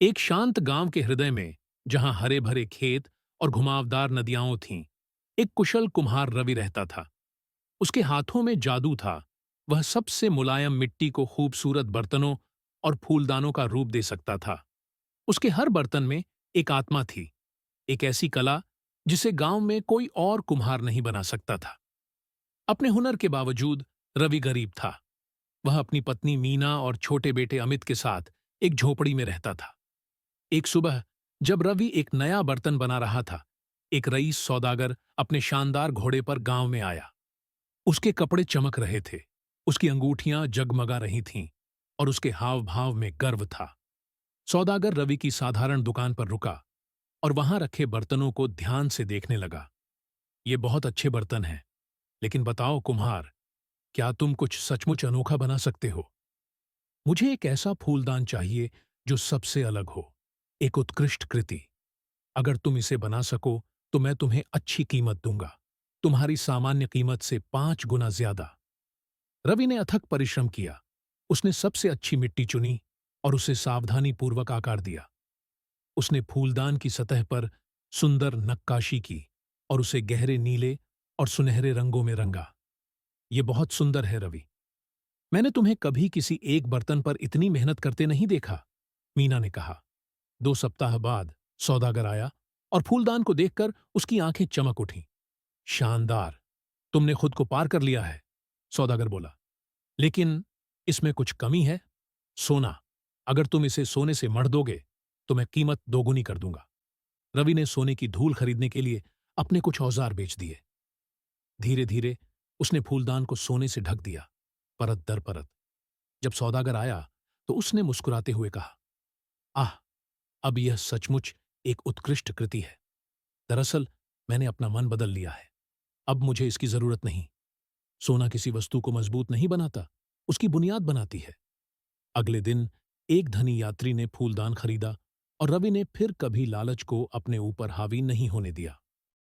एक शांत गांव के हृदय में, जहां हरे भरे खेत और घुमावदार नदियां थीं, एक कुशल कुम्हार रवि रहता था। उसके हाथों में जादू था। वह सबसे मुलायम मिट्टी को खूबसूरत बर्तनों और फूलदानों का रूप दे सकता था। उसके हर बर्तन में एक आत्मा थी, एक ऐसी कला जिसे गांव में कोई और कुम्हार नहीं बना सकता था। अपने हुनर के बावजूद रवि गरीब था। वह अपनी पत्नी मीना और छोटे बेटे अमित के साथ एक झोपड़ी में रहता था। एक सुबह, जब रवि एक नया बर्तन बना रहा था, एक रईस सौदागर अपने शानदार घोड़े पर गांव में आया। उसके कपड़े चमक रहे थे, उसकी अंगूठियां जगमगा रही थीं, और उसके हाव भाव में गर्व था। सौदागर रवि की साधारण दुकान पर रुका और वहां रखे बर्तनों को ध्यान से देखने लगा। ये बहुत अच्छे बर्तन हैं, लेकिन बताओ कुम्हार, क्या तुम कुछ सचमुच अनोखा बना सकते हो? मुझे एक ऐसा फूलदान चाहिए जो सबसे अलग हो, एक उत्कृष्ट कृति। अगर तुम इसे बना सको तो मैं तुम्हें अच्छी कीमत दूंगा, तुम्हारी सामान्य कीमत से 5 गुना ज्यादा। रवि ने अथक परिश्रम किया। उसने सबसे अच्छी मिट्टी चुनी और उसे सावधानीपूर्वक आकार दिया। उसने फूलदान की सतह पर सुंदर नक्काशी की और उसे गहरे नीले और सुनहरे रंगों में रंगा। ये बहुत सुंदर है रवि। मैंने तुम्हें कभी किसी एक बर्तन पर इतनी मेहनत करते नहीं देखा, मीना ने कहा। 2 सप्ताह बाद सौदागर आया और फूलदान को देखकर उसकी आंखें चमक उठीं। शानदार! तुमने खुद को पार कर लिया है, सौदागर बोला। लेकिन इसमें कुछ कमी है। सोना। अगर तुम इसे सोने से मढ़ दोगे तो मैं कीमत दोगुनी कर दूंगा। रवि ने सोने की धूल खरीदने के लिए अपने कुछ औजार बेच दिए। धीरे धीरे उसने फूलदान को सोने से ढक दिया, परत दर परत। जब सौदागर आया तो उसने मुस्कुराते हुए कहा, आह, अब यह सचमुच एक उत्कृष्ट कृति है। दरअसल मैंने अपना मन बदल लिया है। अब मुझे इसकी जरूरत नहीं। सोना किसी वस्तु को मजबूत नहीं बनाता, उसकी बुनियाद बनाती है। अगले दिन एक धनी यात्री ने फूलदान खरीदा और रवि ने फिर कभी लालच को अपने ऊपर हावी नहीं होने दिया।